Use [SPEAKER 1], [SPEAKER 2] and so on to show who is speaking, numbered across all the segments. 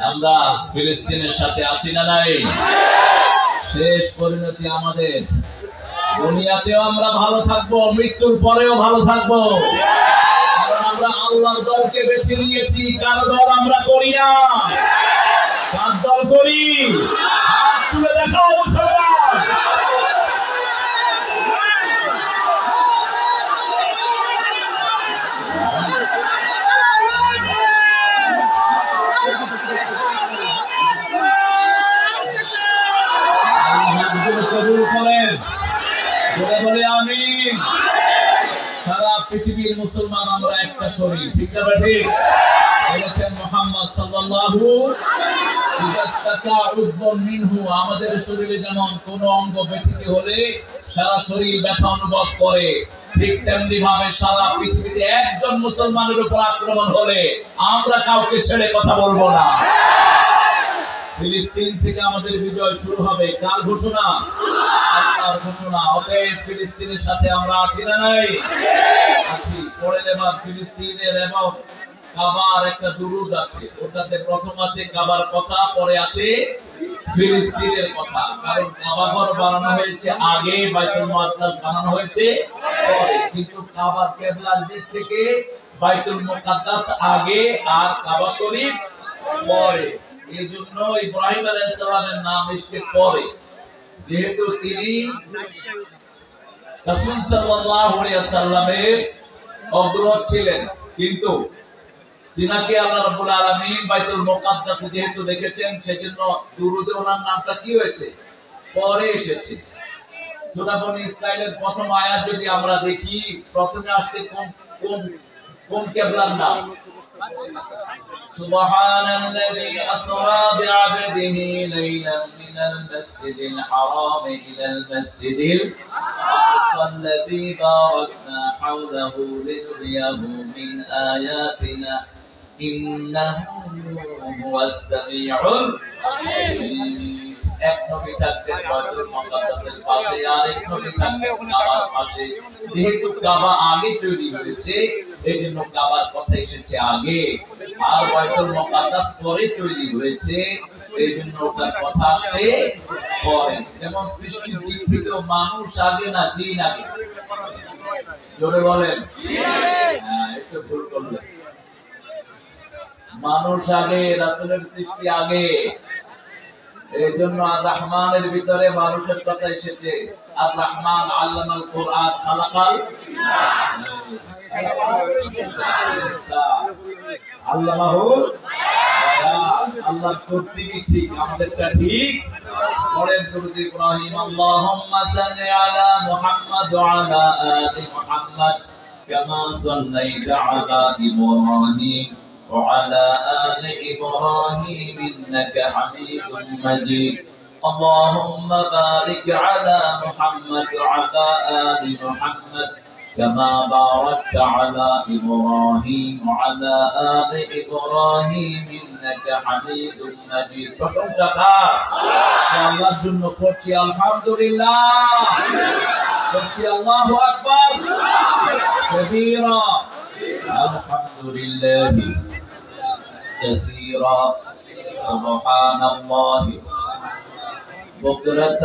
[SPEAKER 1] আমরা ফিলিস্তিনের সাথে আছি না নাই? শেষ পরিণতি আমাদের, দুনিয়াতেও আমরা ভালো থাকবো, মৃত্যুর পরেও ভালো থাকবো, কারণ আমরা আল্লাহর দলকে বেছে নিয়েছি। কার দল আমরা করি না? কার দল করি? হাত তুলে দেখাও মুসলমান। কবুল করেন, বলে বলে আমিন। সারা পৃথিবীর মুসলমান আমরা একটা শরীর, ঠিক না ঠিক? বলেছেন মুহাম্মদ সাল্লাল্লাহু মিনহু, আমাদের শরীরে যেমন কোন অঙ্গ ব্যথিত হলে সারা শরীর ব্যথা অনুভব করে, ঠিক তেমনি ভাবে সারা পৃথিবীতে একজন মুসলমানের উপর আক্রমণ হলে আমরা কাউকে ছেড়ে কথা বলবো না। ফিলিস্তিন থেকে আমাদের বিজয় শুরু হবে। কার ঘোষণা? আল্লাহর ঘোষণা। অতএব ফিলিস্তিনের সাথে আমরা আছি না নাই? আছি। পড়ে নেবার ফিলিস্তিনের এবং কাবার একটা দুরূদ আছে, ওটাতে প্রথম আছে কাবার কথা, পরে আছে ফিলিস্তিনের কথা। কারণ কাবা ঘর বানানো হয়েছে আগে, বাইতুল মুকাদ্দাস বানানো হয়েছে পরে, কিন্তু কাবার কিবলার দিক থেকে বাইতুল মুকাদ্দাস আগে আর কাবা শরীফ পরে। এই জন্য ইব্রাহিম আলাইহিস সালামের নাম এসে পরে, যেহেতু তিনি রাসূল সাল্লাল্লাহু আলাইহি ওয়াসাল্লামের অগ্রজ ছিলেন, কিন্তু যিনাকে আল্লাহ রাব্বুল আলামিন বাইতুল মুকাদ্দাসে যেহেতু রেখেছেন, সেজন্য দুরূদে ওনার নামটা কি হয়েছে? পরে এসেছে। সূরা বনী ইসরাঈলের প্রথম আয়াত যদি আমরা দেখি, প্রথমে আসছে কোন কোন কোন কিবলার নাম? সুবহানাল্লাযী আসরা বি'আবদিহি লাইলান মিনাল মাসজিদিল হারাম ইলাল মাসজিদিল আকসাল্লাযী বারাকনা হাওলাহু লিনুরিয়াহু মিন আয়াতিনা ইন্নাহু হুয়াস সামিউল বাসীর। এক নবী থাকতেন বাইতুল মুকাদ্দাসের পাশে, আর এক নবী থাকতেন কাবার পাশে। যেহেতু কাবা আগে তৈরি হয়েছে, এই জন্য কাবার কথা এসেছে আগে, আর বাইতুল মুকাদ্দাস পরে তৈরি হয়েছে, এই জন্য ওটার কথা আসছে পরে। যেমন সৃষ্টির দিক থেকে মানুষ আগে না জিন আগে? জোরে বলেন। হ্যাঁ, একটু ভুল করলেন। মানুষ আগে, রাসূলের সৃষ্টি আগে। এই জন্য আর রহমানের ভিতরে মানুষের কথা এসেছে। আর রহমান আল্লামাল কুরআন খালাকাল আল্লামাহু আল্লাহর তরতিবই ঠিক, আমাদেরটা ঠিক। পরের দুরূদ ইব্রাহিম, আল্লাহুম্মা সাল্লি আলা মুহাম্মাদ ওয়া আলা আলি মুহাম্মাদ কামা সাল্লাইতা আলা ইব্রাহিম وعلى آل إبراهيم إنك حميد مجيد اللهم بارك على محمد وعلى آل محمد كما باركت على إبراهيم وعلى آل إبراهيم إنك حميد مجيد প্রশংসাকার আল্লাহর জন্য করছি আলহামদুলিল্লাহ, করছি আল্লাহু আকবার কবীরা, আলহামদুলিল্লাহ كثيرا سبحان الله بكرة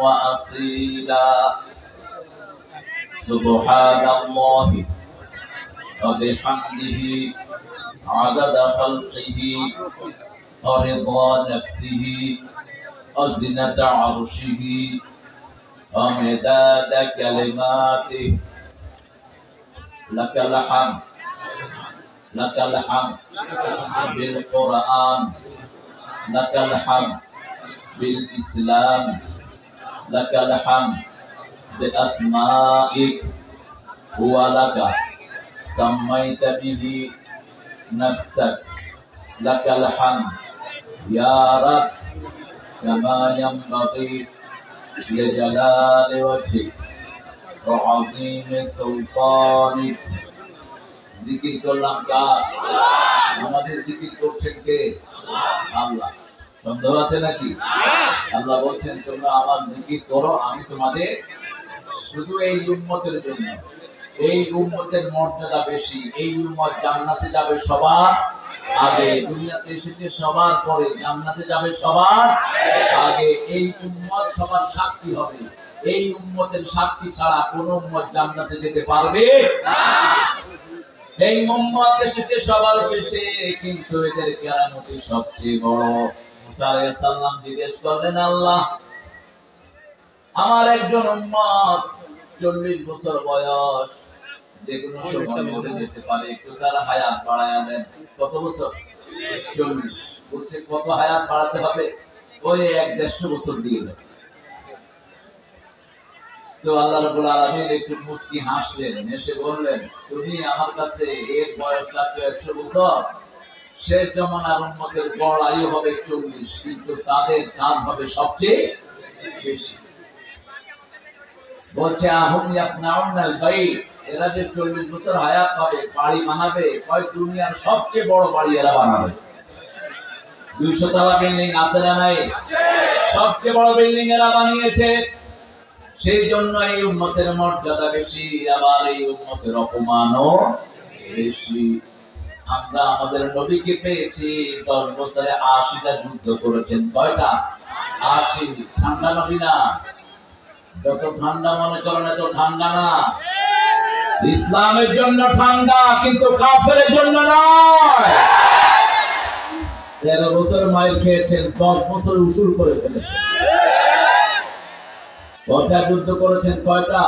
[SPEAKER 1] وأصيلا سبحان الله وبحمده عدد خلقه ورضا نفسه وزنة عرشه ومداد كلماته لك الحمد لك الحمد بالقرآن لك الحمد بالإسلام لك الحمد بأسمائك هو لك سميت به نفسك لك الحمد يا رب كما ينبغي لجلال وجهك وعظيم سلطانك জিকির করলাম কার? আমাদের জিকির করছেন কে? আল্লাহ। সন্দেহ আছে নাকি? আল্লাহ বলছেন তোমরা আমার জিকির করো, আমি তোমাদের শুধু এই উম্মতের জন্য এই উম্মতের মর্যাদা বেশি, এই উম্মত জান্নাতে যাবে সবার আগে, দুনিয়াতে এসেছে সবার পরে, জান্নাতে যাবে সবার আগে। এই উম্মত সবার সাক্ষী হবে, এই উম্মতের সাক্ষী ছাড়া কোন উম্মত জান্নাতে যেতে পারবে না। এই উম্মত এসেছে সবার শেষে, কিন্তু এদের কেরামতি সবচেয়ে বড়। মুসা আলাইহিস সালাম জিজ্ঞেস করলেন, আল্লাহ, আমার একজন উম্মত 40 বছর বয়স, যে কোনো সময় মরে যেতে পারে, একটু তার হায়াত বাড়ায়া দেন। কত বছর? 40। বলছে কত হায়াত বাড়াতে হবে? ওই 1-150 বছর দিয়ে দেন। তো আল্লাহ রাব্বুল আলামিন একটু মুচকি হাসলেন, হেসে বললেন, তুমি আমার কাছে এর বয়সটা 100 বছর, সে জমানার উম্মতের গড় আয়ু হবে 40, কিন্তু তাদের কাজ হবে সবচেয়ে বেশি। বলছে আহুম ইয়াসনাউনাল বাইত, এরা যে 40 বছর হায়াত পাবে, বাড়ি বানাবে, কয় দুনিয়ার সবচেয়ে বড় বাড়ি এরা বানাবে। 200 তলা বিল্ডিং আছে না নাই? সবচেয়ে বড় বিল্ডিং এরা বানিয়েছে। সেই জন্য এই উম্মতের মর্যাদা বেশি, আবার এই উম্মতের অপমানও বেশি। আমরা আমাদের নবীকে পেয়েছি 10 বছরে 80টা যুদ্ধ করেছেন। কয়টা? 80। ঠান্ডা নবী না, যত ঠান্ডা মনে করেন এত ঠান্ডা না। ইসলামের জন্য ঠান্ডা, কিন্তু কাফেরের জন্য নয়। 13 বছর মাইর খেয়েছেন, 10 বছর উসুল করে ফেলেছেন। কয়টা যুদ্ধ করেছেন? কয়টা?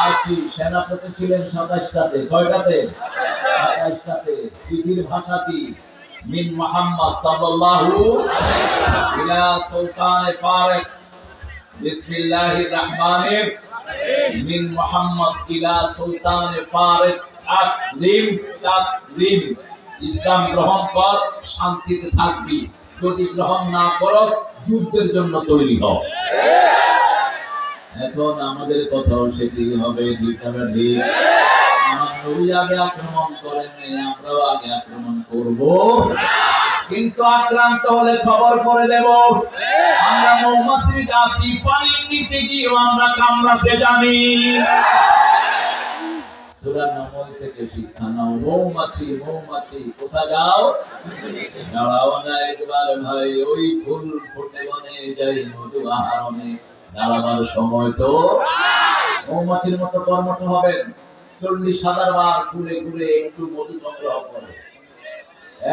[SPEAKER 1] 80। সেনাপতি ছিলেন 27টাতে। কয়টাতে? 27টাতে। চিঠির ভাষা কি? মিন মুহাম্মদ সাল্লাল্লাহু ইলা সুলতানে ফারিস বিসমিল্লাহির রহমানির মিন মুহাম্মদ ইলা সুলতানে ফারিস আসলিম তাসলিম। ইসলাম গ্রহণ কর, শান্তিতে থাকবি, যদি গ্রহণ না করস যুদ্ধের জন্য তৈরি হ। এখন আমাদের কথাও সেটি হবে, ঠিক না ঠিক? আমার নবী আগে আক্রমণ করেননি, আমরাও আগে আক্রমণ করব, কিন্তু আক্রান্ত হলে খবর করে দেব। আমরা মৌমাছির জাতি, পানির নিচে গিয়ে আমরা কামড়াতে জানি। সূরা নামল থেকে শিক্ষা নাও, মৌমাছি মৌমাছি কোথায় যাও? দাঁড়াও না একবার ভাই, ওই ফুল ফুটে বনে যাই মধু আহরণে, দাঁড়াবার সময় তো। মৌমাছির মতো কর্মঠ হবেন, 40,000 বার ফুলে ঘুরে একটু মধু সংগ্রহ করে।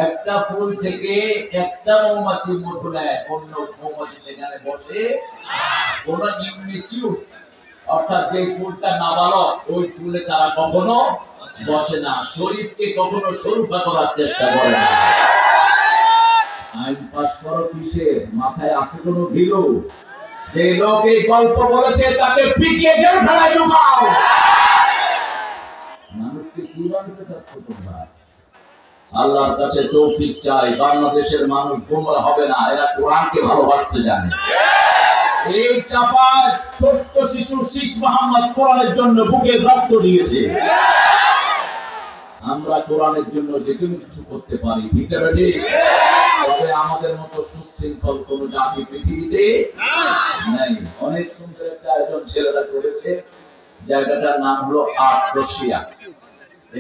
[SPEAKER 1] একটা ফুল থেকে একটা মৌমাছি মধু নেয়, অন্য মৌমাছি সেখানে বসে। কোন ইমিউনিটিউড, অর্থাৎ যে ফুলটা নাবালক, ওই ফুলে তারা কখনো বসে না। শরীফকে কখনো শরীফা করার চেষ্টা করে না। আইন পাস করো কিসের? মাথায় আছে কোনো ঢিলু? যে লোক এই গল্প বলেছে তাকে পিটিয়ে জেল খানায় ঢুকাও। মানুষকে কি বানাতে চাচ্ছ তোমরা? আল্লাহর কাছে তৌফিক চাই। বাংলাদেশের মানুষ গোমরা হবে না, এরা কোরআনকে ভালোবাসতে জানে। এই চাপায় ছোট্ট শিশু শীষ মোহাম্মদ কোরআনের জন্য বুকে রক্ত দিয়েছে। আমরা কোরআনের জন্য যে কোনো কিছু করতে পারি, ভিতরে ঠিক। তবে আমাদের মতো সুশৃঙ্খল কোন জাতি পৃথিবীতে নাই। অনেক সুন্দর একটা আয়োজন ছেলেরা করেছে, জায়গাটার নাম হলো 8 রশিয়া।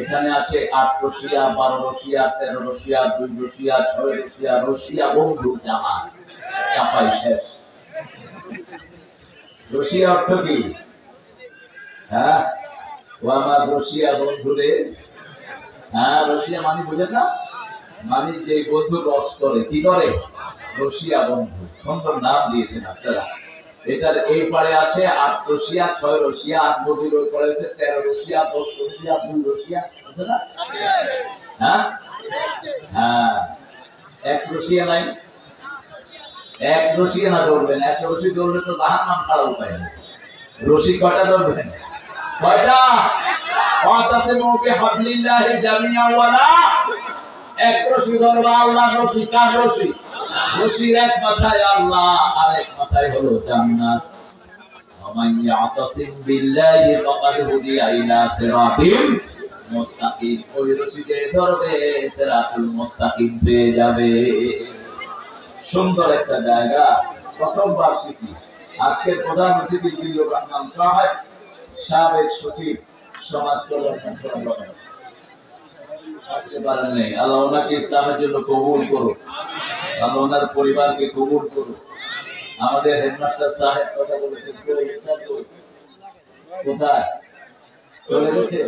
[SPEAKER 1] এখানে আছে 8 রশিয়া, 12 রশিয়া, 13 রশিয়া, 2 রশিয়া, 6 রশিয়া, রশিয়া বন্ধু জামা চাপাই শেষ। রশিয়া অর্থ কি? হ্যাঁ, ও আমার রশিয়া বন্ধুরে। হ্যাঁ, রশিয়া মানে বুঝেন না? মানে যে বন্ধু রস করে, কি করে? রশিয়া বন্ধু। সুন্দর নাম দিয়েছেন আপনারা। এটার এই পারে আছে 8 রশিয়া, 6 রশিয়া, 8 নদীর ওই পারে আছে 13 রশিয়া, 10 রশিয়া, 2 রশিয়া, আছে না? হ্যাঁ হ্যাঁ, 1 রশিয়া নাই। 1 রশিয়া না ধরবেন, 1 রশি ধরলে তো জাহান্নাম ছাড়া উপায় নেই। রশি কয়টা ধরবেন? কয়টা? ওয়াতাসিমু বিহাবলিল্লাহি জামিআ ওয়ালা। 1 রশি ধরবা, আল্লাহর রশি। কার রশি? রশির এক মাথায় আল্লাহ, আর এক মাথায় হলো জান্নাত। ওমান ইয়াতাসিম বিল্লাহি ফাকাদ হুদিয়া ইলা সিরাতিল মুস্তাকিম। ওই রশি যে ধরবে সিরাতুল মুস্তাকিম পেয়ে যাবে। সুন্দর একটা জায়গা, প্রথম বার্ষিকী। আজকের প্রধান অতিথি জিল্লুর রহমান সাহেব, সাবেক সচিব সমাজ কল্যাণ মন্ত্রণালয় আসতে পারেন নাই। আল্লাহ ওনাকে ইসলামের জন্য কবুল করুন, আল্লাহ ওনার পরিবারকে কবুল করুন। আমাদের হেডমাস্টার সাহেব কথা বলেছেন, কোথায় চলে গেছে?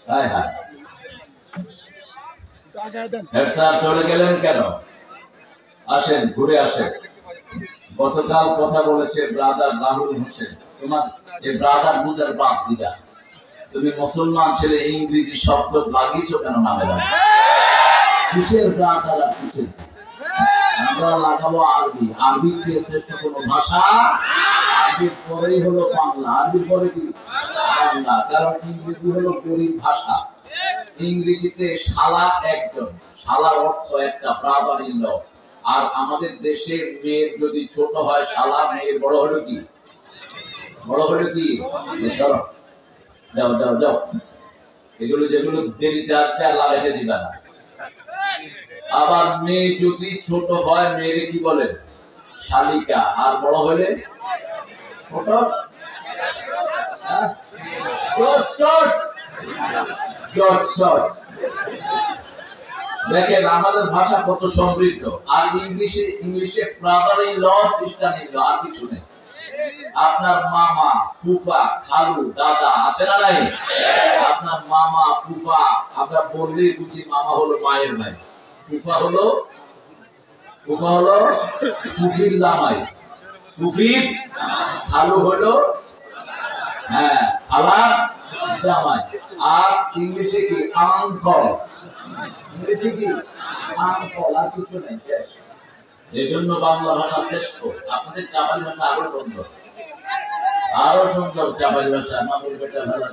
[SPEAKER 1] হ্যাঁ হ্যাঁ, হেড স্যার চলে গেলেন কেন? আসেন, ঘুরে আসেন। গতকাল কথা বলেছে ব্রাদার রাহুল হোসেন, তোমার যে ব্রাদার বুদার বাদ দিদা, তুমি মুসলমান ছেলে ইংরেজি শব্দ লাগিয়েছো কেন নামে? কিসের ব্রাদার আর কিসের? আমরা লাগাবো আরবি। আরবি চেয়ে শ্রেষ্ঠ কোন ভাষা? আরবির পরেই হলো বাংলা। আরবির পরে কি? বাংলা। কারণ ইংরেজি হলো গরিব ভাষা। ইংরেজিতে শালা একজন, শালার অর্থ একটা, ব্রাদার ইন ল। আর আমাদের দেশে মেয়ের যদি ছোট হয় শালা, মেয়ের বড় হলো কি? বড় হলো কি? যাও যাও যাও, এগুলো যেগুলো দেরিতে আসবে আল্লাহ রেখে দিবা না। আবার মেয়ে যদি ছোট হয় মেয়েরে কি বলেন? শালিকা। আর বড় হলে দেখেন আমাদের ভাষা কত সমৃদ্ধ। আর ইংলিশে brother in law, sister in law, আর কিছু নেই। আপনার মামা, ফুফা, খালু, দাদা আছে না নাই? আপনার মামা, ফুফা, আমরা বললেই বুঝি মামা হলো মায়ের ভাই, ফুফা হলো ফুফির জামাই, ফুফির খালু হলো হ্যাঁ খালার জামাই। আর ইংলিশে কি? আঙ্কল। ইংলিশে কি? আঙ্কল, আর কিছু নেই। এই জন্য বাংলা ভাষা শ্রেষ্ঠ। আপনাদের চাপালি ভাষা আরো সুন্দর, আরো সুন্দর চাপালি ভাষা। মামুর বেটা ভালো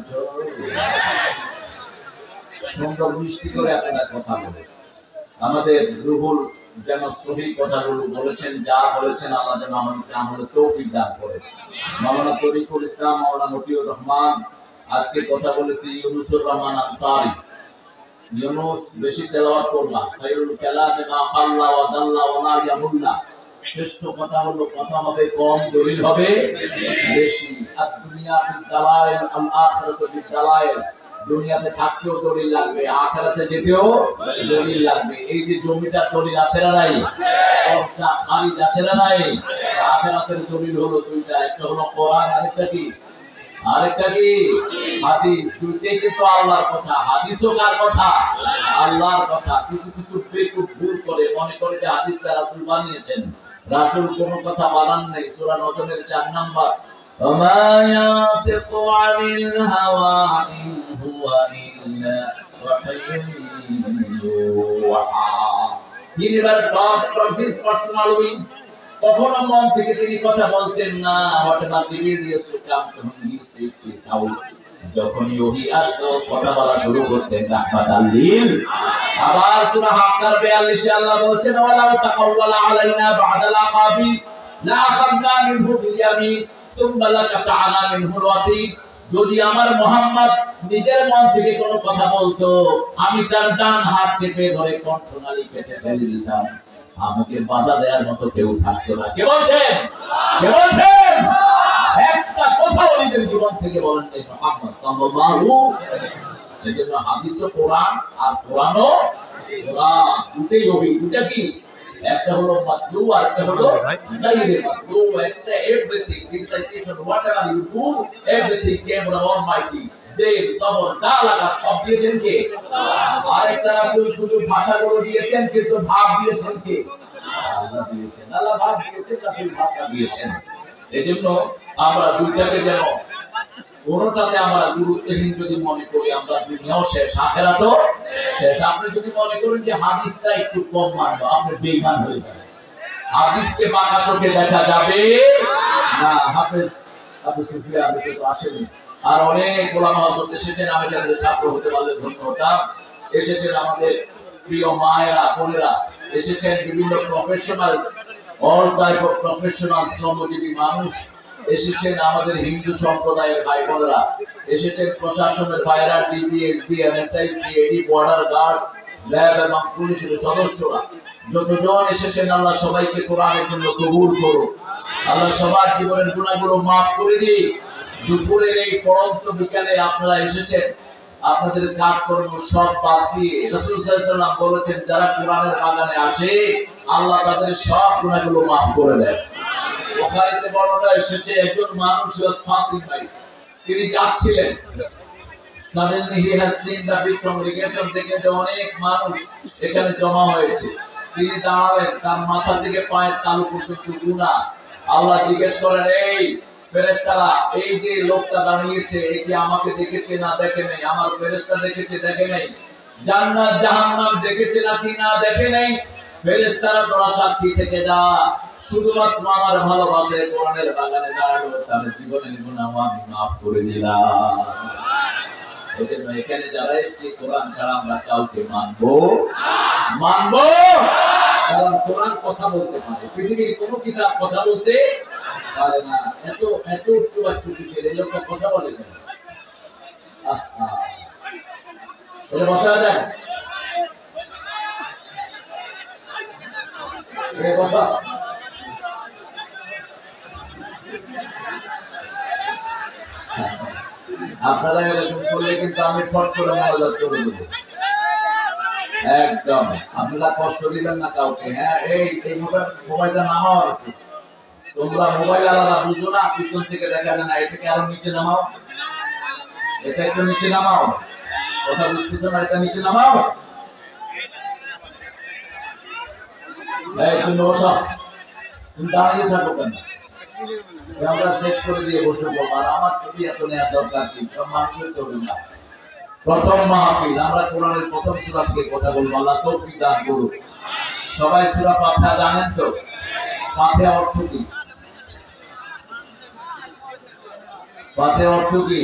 [SPEAKER 1] সুন্দর মিষ্টি করে আপনারা কথা বলে। আমাদের রুহুল যেন সহি কথাগুলো বলেছেন, যা বলেছেন আল্লাহ যেন আমাদেরকে আমলে তৌফিক দান করে। মাওলানা তরিকুল ইসলাম, মাওলানা মতিউর রহমান, আজকে কথা বলেছি ইউনুসুর রহমান আনসারী। ইউনুস বেশি তেলাওয়াত করলাম। খায়রুল কালামে মা কাল্লা ওয়া দাল্লা ওয়া লা ইয়ামুল্লা। শ্রেষ্ঠ কথা হলো কথা হবে কম, দলিল হবে বেশি। আর দুনিয়া বিদ দালাইল আল আখিরাতু বিদ দালাইল। দুনিয়াতে থাকতেও দলিল লাগবে, আখিরাতে যেতেও দলিল লাগবে। এই যে জমিটা দলিল আছে না নাই? কবজা খারিজ আছে না নাই? আখিরাতের দলিল হলো দুইটা, একটা হলো কোরআন, আরেকটা কি? আরেকটা কি? হাদিস। দুইটাই কিন্তু আল্লাহর কথা। হাদিসও কার কথা? আল্লাহর কথা। কিছু কিছু বেকুব ভুল করে মনে করে যে হাদিসটা রাসূল বানিয়েছেন। রাসূল কোনো কথা বানান নাই। সূরা নজমের 4 নাম্বার, ওমা ইয়াতিকু আনিল হাওয়া ইন হুয়া ইল্লা ওয়াহয়ুন ইউহা। He never talks from his personal wings. কখনো মন থেকে তিনি কথা বলতেন না। whatever revealed used to come to him, he used to speak out. যখনই ওহী আসতো কথা বলা শুরু করতেন রাহমাতাল লিল। আবার সূরা হাক্কার 42 এ আল্লাহ বলেছেন, ওয়ালাউ তাকাওয়ালা আলাইনা বা'দাল আকাবি লা আখাযনা মিনহু বিয়ামিন সুম্মা লাকাতা'না মিনহুল ওয়াতিদ। যদি আমার মুহাম্মদ নিজের মন থেকে কোনো কথা বলতো, আমি টান টান হাত চেপে ধরে কণ্ঠনালী কেটে ফেলে দিতাম। আমাকে বাধা দেওয়ার মতো কেউ থাকতো না। কে বলছেন? কে বলছেন? একটা কথাও নিজের জীবন থেকে বলেন নাই মুহাম্মদ সাল্লাল্লাহু। সেজন্য হাদিস ও কোরআন, আর কোরআনও কোরআন, দুটোই ওহী। দুটো কি? একটা হলো মাতলু, আর একটা হলো গায়রে মাতলু। একটা everything recitation, whatever you do, everything came from Almighty. যে তবর যা লাগা সব দিয়েছেন কে? আরেকটা রাসূল শুধু ভাষাগুলো দিয়েছেন, কিন্তু ভাব দিয়েছেন কে? আল্লাহ দিয়েছেন। আল্লাহ ভাব দিয়েছেন, রাসূল ভাষা দিয়েছেন। এজন্য আমরা দুইটাকে যেন কোনটাতে আমরা গুরুত্বহীন যদি মনে করি, আমরা দুনিয়াও শেষ, আখিরাতও শেষ। আপনি যদি মনে করেন যে হাদিসটা একটু কম মানবো, আপনি বেঈমান হয়ে যাবেন। হাদিসকে বাঁকা চোখে দেখা যাবে না। হাফেজ আবু সুফিয়ান তো আসেনি, আর অনেক ওলামা হযরত এসেছেন। আমি যাদের ছাত্র হতে পারলে ধন্য হতাম। এসেছেন আমাদের প্রিয় মায়েরা, বোনেরা, এসেছেন বিভিন্ন professionals, all type of professional, শ্রমজীবী মানুষ এসেছেন। আমাদের হিন্দু সম্প্রদায়ের ভাই বোনেরা এসেছেন, প্রশাসনের ভাইরা, DB, SP, NSI, CID, border guard, lab এবং পুলিশের সদস্যরা যতজন এসেছেন, আল্লাহ সবাইকে কোরআনের জন্য কবুল করুন। আল্লাহ সবার জীবনের গুনাহগুলো মাফ করে দিন। দুপুরের এই পড়ন্ত বিকালে আপনারা এসেছেন, আপনাদের কাজকর্ম সব বাদ দিয়ে রাসূল সাল্লাল্লাহু আলাইহি ওয়াসাল্লাম বলেছেন যারা কোরআনের বাগানে আসে আল্লাহ তাদের সব গুনাহগুলো মাফ করে দেয়। বুখারীতে বর্ণনা এসেছে একজন মানুষ was passing by, তিনি যাচ্ছিলেন, suddenly he has seen the big congregation, দেখে যে অনেক মানুষ এখানে জমা হয়েছে। তিনি দাঁড়ালেন, তার মাথা থেকে পায়ের তালু পর্যন্ত গুনাহ। আল্লাহ জিজ্ঞেস করেন, এই ফেরেশতারা, এই যে লোকটা দাঁড়িয়েছে এ কি আমাকে দেখেছে না দেখে নাই? আমার ফেরেশতা দেখেছে দেখে নাই? জান্নাত জাহান্নাম দেখেছে নাকি না দেখে নাই? ফেরেশতারা তোরা সাক্ষী থেকে যা, শুধুমাত্র আমার ভালোবাসায় কোরআনের বাগানে দাঁড়ালো, তার জীবনের গুনাহ আমি মাফ করে দিলাম। এজন্য এখানে যারা এসেছে কোরআন ছাড়া আমরা কাউকে মানবো মানবো, কারণ কোরআন কথা বলতে পারে, পৃথিবীর কোনো কিতাব কথা বলতে পারে না। এত এত উচ্চবাচ্য কিসের? এই লোকটা কথা বলে কেন? এটা বসা যায়? বসা। আপনারা এরকম করলে কিন্তু আমি ফট করে মনোযোগ করে দেবো একদম। আপনারা কষ্ট দিবেন না কাউকে। হ্যাঁ, এই মোবাইলটা নামাও আর কি। তোমরা মোবাইল আলাদা বুঝো না, পিছন থেকে দেখা যায় না, এটাকে আরো নিচে নামাও, এটা একটু নিচে নামাও, কথা বুঝতেছো না, এটা নিচে নামাও। তুমি বসো, তুমি দাঁড়িয়ে থাকো কেন? আমরা সেট করে দিয়ে বসে বলবো, আর আমার ছবি এত নেওয়ার দরকার কি? সব মানুষের ছবি না। প্রথম মাহফিল, আমরা কোরআনের প্রথম সূরা থেকে কথা বলবো, আল্লাহ তৌফিক দান করুন। সবাই সূরা ফাতিহা জানেন তো? ফাতিহা অর্থ কি? ফাতিহা অর্থ কি?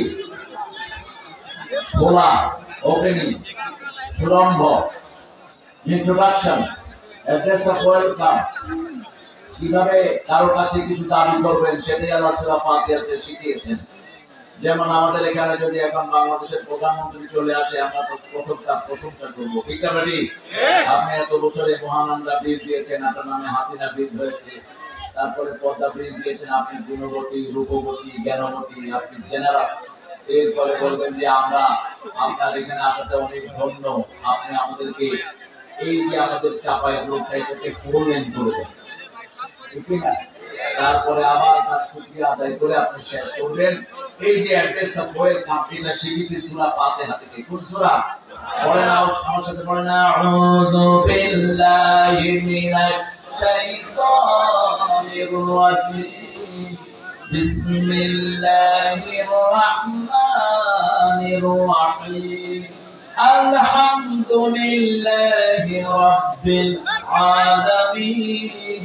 [SPEAKER 1] খোলা, ওপেনিং, শুরম্ভ, ইন্ট্রোডাকশন, অ্যাড্রেস অফ ওয়েলকাম। কিভাবে কারো কাছে কিছু দাবি করবেন সেটাই আল্লাহ সূরা ফাতিহাতে শিখিয়েছেন। যেমন আমাদের এখানে যদি এখন বাংলাদেশের প্রধানমন্ত্রী চলে আসে, আমরা তো প্রথম তার প্রশংসা করবো, ঠিক না বেটি? আপনি এত বছরে মহানন্দা ব্রিজ দিয়েছেন, আপনার নামে হাসিনা ব্রিজ হয়েছে, তারপরে পদ্মা ব্রিজ দিয়েছেন, আপনি গুণবতী, রূপবতী, জ্ঞানবতী, আপনি জেনারাস। এরপরে বলবেন যে আমরা আপনার এখানে আসাতে অনেক ধন্য, আপনি আমাদেরকে এই যে আমাদের চাপায় রোডটা এটাকে 4 লেন করে দেন, ঠিক না? তারপরে আবার তার শুকরিয়া আদায় করে আপনি শেষ করবেন। এই যে অ্যাড্রেস অফ ওয়েলকাম এটা শিখেছি সূরা ফাতিহা থেকে। কোন সূরা? পড়েন, আমার সাথে পড়েন, আউযু বিল্লাহি মিনাশ শাইতানির রাজিম, বিসমিল্লাহির রাহমানির রাহিম, আলহামদুলিল্লাহি রাব্বিল আলামিন।